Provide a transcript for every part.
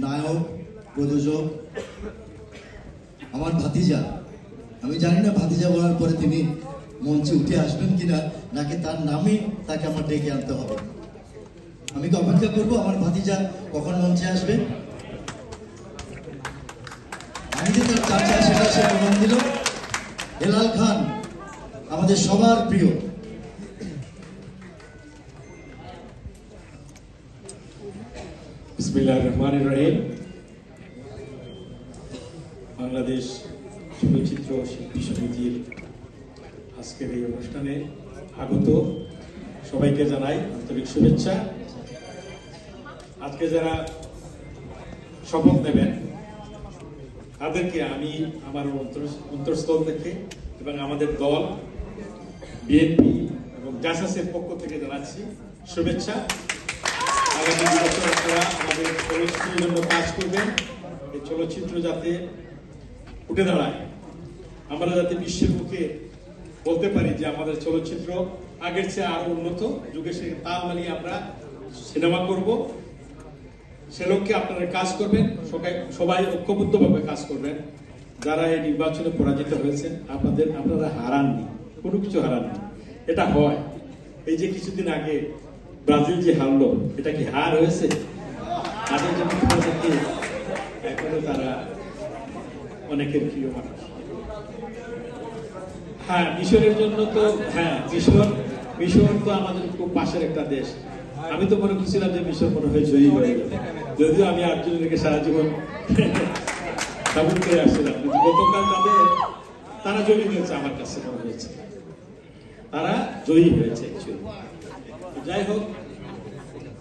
নায়ক, প্রযোজক, আমার ভাতিজা। আমি জানি না ভাতিজা বলার পরে তিনি মঞ্চে উঠে আসবেন কিনা, নাকি তার নামে তাকে আমার ডেকে আনতে হবে। আমি তো অপেক্ষা করবো আমার ভাতিজা কখন মঞ্চে আসবে। আমি যে তার চাচা সেটা সে প্রমাণ দিল। হেলাল খান আমাদের সবার প্রিয়। বিসমিল্লাহির রহমানির রহিম। বাংলাদেশ চলচ্চিত্র শিল্পী সমিতির আজকের এই অনুষ্ঠানে আগত সবাইকে জানাই আন্তরিক শুভেচ্ছা। আজকে যারা শপথ নেবেন তাদেরকে আমি আমার অন্তরস্থল থেকে এবং আমাদের দল বিএনপি এবং জাসাসের পক্ষ থেকে জানাচ্ছি শুভেচ্ছা। আগামী 2 বছর আপনারা আমাদের চলচ্চিত্রের জন্য কাজ করবেন। এই চলচ্চিত্র যাতে উঠে দাঁড়ায়, আমরা যাতে বিশ্বের মুখে বলতে পারি যে আমাদের চলচ্চিত্র আগের চেয়ে আরো উন্নত, যুগে সে তাল মিলিয়ে আমরা সিনেমা করব। সে লক্ষ্যে আপনারা কাজ করবেন, সবাই ঐক্যবদ্ধভাবে কাজ করবেন। যারা এই নির্বাচনে পরাজিত হয়েছেন আপনারা হারাননি, কোনো কিছু হারাননি। এটা হয়, এই যে কিছুদিন আগে ব্রাজিল যে হারলো, এটা কি হার হয়েছে? তাদের জন্য এখনো তারা অনেকের প্রিয় মানুষ। হ্যাঁ, মিশরের জন্য তো হ্যাঁ, মিশর তো আমাদের খুব পাশের একটা দেশ। আমি তো মনে করছিলাম যে মিশর মনে হয় জয়ী হয়ে যাবে, যদিও আমি আর্জেন্টিনাকে সারা জীবন সাপোর্ট করে আসছিলাম, কিন্তু গতকাল তারা জয়ী হয়েছে। আমার কাছে মনে হয়েছে তারা জয়ী হয়েছে। যাই হোক,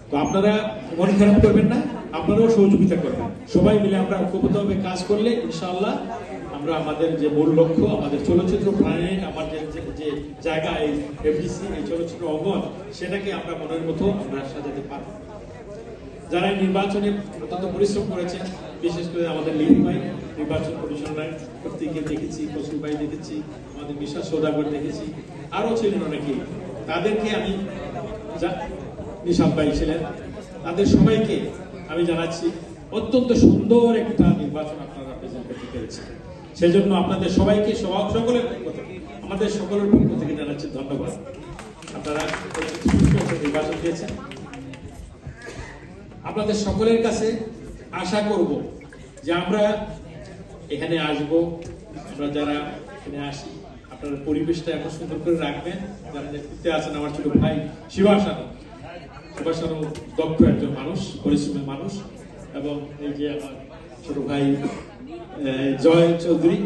তো আপনারা মন খারাপ করবেন না, আপনারাও সহযোগিতা করবেন। সবাই মিলে আমরা ঐক্যবদ্ধভাবে কাজ করলে ইনশাআল্লাহ আমরা আমাদের যে মূল লক্ষ্য, আমাদের চলচ্চিত্র প্রাণে আমাদের যে জায়গা, এই এফডিসি, এই চলচ্চিত্র অঙ্গন, সেটাকে আমরা মনের মতো আমরা সাজাতে পারব। যারা এই নির্বাচনে অত্যন্ত পরিশ্রম করেছেন, বিশেষ করে আমাদের লিপি ভাই, নির্বাচন কমিশনার কর্তৃকে দেখেছি, ফসল ভাই দেখেছি, আমাদের বিশ্বাস সৌদাগর দেখেছি, আরো ছিলেন অনেকেই। তাদেরকে আমি নিশাব ভাই ছিলেন, তাদের সবাইকে আমি জানাচ্ছি অত্যন্ত সুন্দর একটা নির্বাচন আপনারা প্রেজেন্ট করতে পেরেছেন। সেজন্য আপনাদের সবাইকে সকলের পক্ষ থেকে, আমাদের সকলের পক্ষ থেকে জানাচ্ছি ধন্যবাদ। আপনারা নির্বাচন দিয়েছেন। আপনাদের সকলের কাছে আশা করব যে আমরা এখানে আসব, আমরা যারা এখানে আসি, আপনারা পরিবেশটা এত সুন্দর করে রাখবেন। যারা নেতৃত্বে আছেন, আমার ছোট ভাই শিবাসানো দক্ষ একজন মানুষ, পরিশ্রমী মানুষ, এবং এই যে আমার ছোট ভাই জয় চৌধুরী,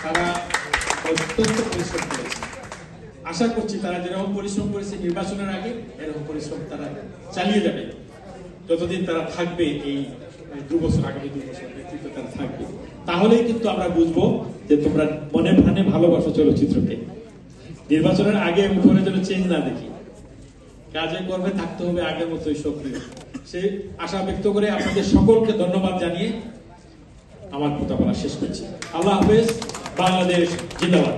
তারা অত্যন্ত পরিশ্রম করেছে। আশা করছি তারা যেরকম পরিশ্রম করেছে নির্বাচনের আগে, এরকম পরিশ্রম তারা চালিয়ে যাবে যতদিন তারা থাকবে। এই 2 বছর, আগামী 2 বছর নেতৃত্ব তারা থাকবে। তাহলেই কিন্তু আমরা বুঝবো যে তোমরা মনে প্রাণে ভালোবাসো চলচ্চিত্রকে। নির্বাচনের আগে উপরে যেন চেঞ্জ না দেখি, কাজে কর্মে থাকতে হবে আগের মতোই সক্রিয়। সেই আশা ব্যক্ত করে আপনাদের সকলকে ধন্যবাদ জানিয়ে আমার কথা বলা শেষ করছি। আল্লাহ হাফেজ। বাংলাদেশ জিন্দাবাদ।